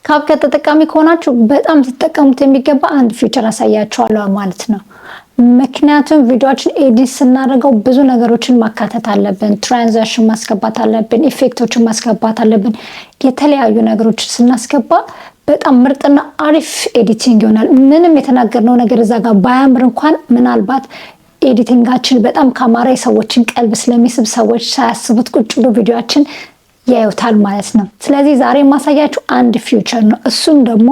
ካፕከት ተጠቃሚ ከሆናችሁ በጣም ተጠቀሙት የሚገባ አንድ ፊቸር አሳያችኋለሁ ማለት ነው። ምክንያቱም ቪዲዮአችን ኤዲት ስናደርገው ብዙ ነገሮችን ማካተት አለብን። ትራንዚሽን ማስገባት አለብን፣ ኢፌክቶችን ማስገባት አለብን። የተለያዩ ነገሮችን ስናስገባ በጣም ምርጥና አሪፍ ኤዲቲንግ ይሆናል። ምንም የተናገርነው ነገር እዛ ጋር ባያምር እንኳን ምናልባት ኤዲቲንጋችን በጣም ካማራ የሰዎችን ቀልብ ስለሚስብ ሰዎች ሳያስቡት ቁጭ ብሎ ቪዲዮአችን ያዩታል ማለት ነው። ስለዚህ ዛሬ ማሳያችሁ አንድ ፊቸር ነው። እሱም ደግሞ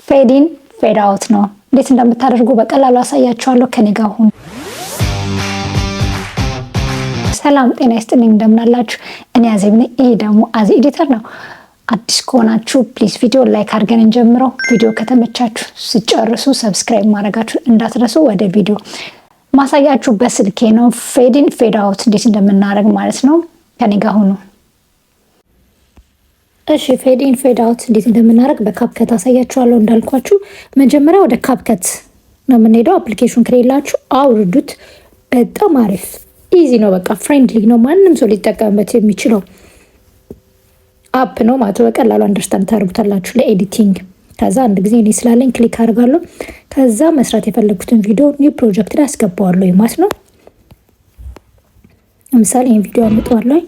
ፌድ ኢን ፌድ አውት ነው። እንዴት እንደምታደርጉ በቀላሉ አሳያችኋለሁ። ከኔ ጋር ሁኑ። ሰላም ጤና ይስጥልኝ፣ እንደምናላችሁ። እኔ አዜብ ነኝ። ይሄ ደግሞ አዚ ኤዲተር ነው። አዲስ ከሆናችሁ ፕሊዝ ቪዲዮ ላይክ አድርገን እንጀምረው። ቪዲዮ ከተመቻችሁ ስጨርሱ ሰብስክራይብ ማድረጋችሁን እንዳትረሱ። ወደ ቪዲዮ ማሳያችሁ በስልኬ ነው። ፌድ ኢን ፌድ አውት እንዴት እንደምናደርግ ማለት ነው። ከኔ ጋር ሁኑ። እሺ ፌድ ኢን ፌድ አውት እንዴት እንደምናደርግ በካፕከት አሳያችኋለሁ። እንዳልኳችሁ መጀመሪያ ወደ ካፕከት ነው የምንሄደው። አፕሊኬሽን ከሌላችሁ አውርዱት። በጣም አሪፍ ኢዚ ነው። በቃ ፍሬንድሊ ነው። ማንም ሰው ሊጠቀምበት የሚችለው አፕ ነው ማለት ነው። በቀላሉ አንደርስታንድ ታደርጉታላችሁ ለኤዲቲንግ። ከዛ አንድ ጊዜ እኔ ስላለኝ ክሊክ አድርጋለሁ። ከዛ መስራት የፈለኩትን ቪዲዮ ኒው ፕሮጀክት ላይ አስገባዋለሁ ማለት ነው። ለምሳሌ ይሄን ቪዲዮ አመጣዋለሁ።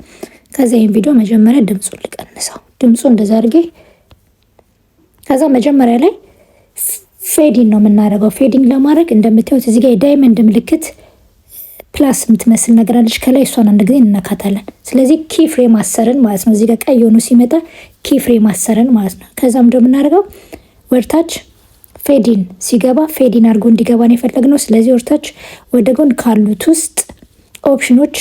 ከዛ ይሄን ቪዲዮ መጀመሪያ ድምጹን ልቀንሰው። ድምጹ እንደዛ አድርጌ ከዛ መጀመሪያ ላይ ፌዲንግ ነው የምናደርገው። ፌዲንግ ለማድረግ እንደምታዩት እዚህ ጋር የዳይመንድ ምልክት ፕላስ የምትመስል ነገር አለች ከላይ። እሷን አንድ ጊዜ እንነካታለን። ስለዚህ ኪ ፍሬም አሰርን ማለት ነው። እዚህ ጋር ቀይ ሆኖ ሲመጣ ኪ ፍሬም አሰርን ማለት ነው። ከዛም እንደምናደርገው ወርታች ፌዲን ሲገባ ፌዲን አድርጎ እንዲገባ ነው የፈለግነው። ስለዚህ ወርታች ወደ ጎን ካሉት ውስጥ ኦፕሽኖች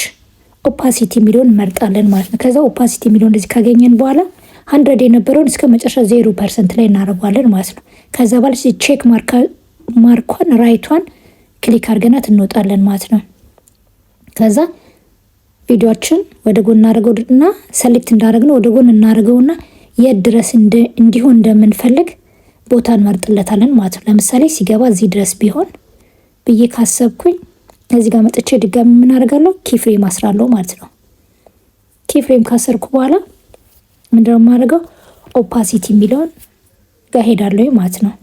ኦፓሲቲ የሚለውን እንመርጣለን ማለት ነው። ከዛ ኦፓሲቲ የሚለውን እንደዚህ ካገኘን በኋላ 100 የነበረውን እስከ መጨረሻ 0% ላይ እናደርገዋለን ማለት ነው። ከዛ በኋላ ቼክ ማርኳን ራይቷን ክሊክ አድርገናት እንወጣለን ማለት ነው። ከዛ ቪዲዮአችን ወደ ጎን እናደርገውና ሰሌክት እንዳደረግነው ወደ ጎን እናደርገውና የት ድረስ እንዲሆን እንደምንፈልግ ቦታ እንመርጥለታለን ማለት ነው። ለምሳሌ ሲገባ እዚህ ድረስ ቢሆን ብዬ ካሰብኩኝ እዚህ ጋር መጥቼ ድጋሚ ምን አደርጋለሁ? ኪፍሬም አስራለሁ ማለት ነው። ኪፍሬም ካሰርኩ በኋላ ምንድነው የማደርገው? ኦፓሲቲ የሚለውን ጋር ሄዳለሁ ማለት ነው።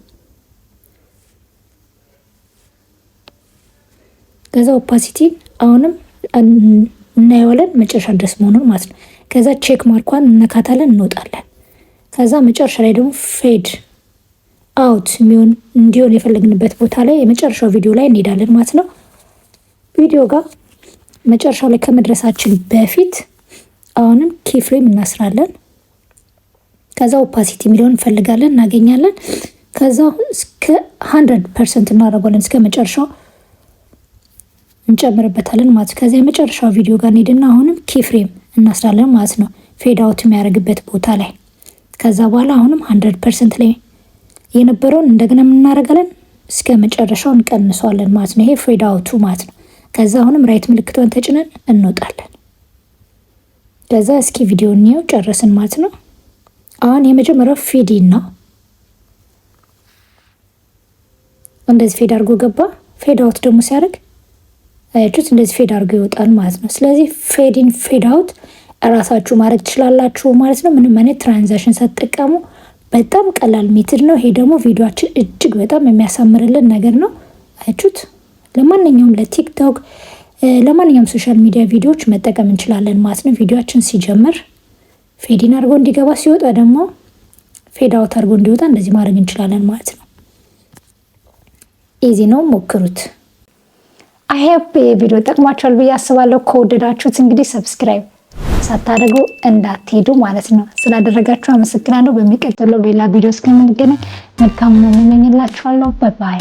ከዛ ኦፓሲቲ አሁንም እናየዋለን መጨረሻ ድረስ መሆኑን ማለት ነው። ከዛ ቼክ ማርኳን እነካታለን፣ እንወጣለን። ከዛ መጨረሻ ላይ ደግሞ ፌድ አውት እንዲሆን የፈለግንበት ቦታ ላይ የመጨረሻው ቪዲዮ ላይ እንሄዳለን ማለት ነው። ቪዲዮ ጋር መጨረሻው ላይ ከመድረሳችን በፊት አሁንም ኪፍሬም እናስራለን። ከዛ ኦፓሲቲ የሚለውን እንፈልጋለን፣ እናገኛለን። ከዛ እስከ 100% እናደርጋለን፣ እስከ መጨረሻው እንጨምርበታለን ማለት ነው። ከዛ የመጨረሻው ቪዲዮ ጋር እንሄድና አሁንም ኪፍሬም እናስራለን ማለት ነው፣ ፌድ አውት የሚያደርግበት ቦታ ላይ። ከዛ በኋላ አሁንም 100% ላይ የነበረውን እንደገና እናደርጋለን፣ እስከ መጨረሻው እንቀንሰዋለን ማለት ነው። ይሄ ፌድ አውቱ ማለት ነው። ከዛ አሁንም ራይት ምልክቷን ተጭነን እንወጣለን። ከዛ እስኪ ቪዲዮ እንየው፣ ጨረስን ማለት ነው። አሁን የመጀመሪያው ፌዲን ነው። እንደዚህ ፌድ አድርጎ ገባ። ፌድ አውት ደግሞ ሲያደርግ አያችሁት? እንደዚህ ፌድ አድርጎ ይወጣል ማለት ነው። ስለዚህ ፌድ ኢን ፌድ አውት እራሳችሁ ማድረግ ትችላላችሁ ማለት ነው። ምንም አይነት ትራንዛክሽን ሳትጠቀሙ በጣም ቀላል ሜትድ ነው። ይሄ ደግሞ ቪዲዮአችን እጅግ በጣም የሚያሳምርልን ነገር ነው። አያችሁት? ለማንኛውም ለቲክቶክ ለማንኛውም ሶሻል ሚዲያ ቪዲዮዎች መጠቀም እንችላለን ማለት ነው። ቪዲዮአችን ሲጀምር ፌዲን አድርጎ እንዲገባ ሲወጣ ደግሞ ፌድ አውት አድርጎ እንዲወጣ እንደዚህ ማድረግ እንችላለን ማለት ነው። ኢዚ ነው፣ ሞክሩት። አይ ሆፕ የቪዲዮ ጠቅማችኋል ብዬ አስባለሁ። ከወደዳችሁት እንግዲህ ሰብስክራይብ ሳታደርጉ እንዳትሄዱ ማለት ነው። ስላደረጋችሁ አመሰግናለሁ። በሚቀጥለው ሌላ ቪዲዮ እስከምንገናኝ መልካም ነው እመኝላችኋለሁ። ባይ ባይ።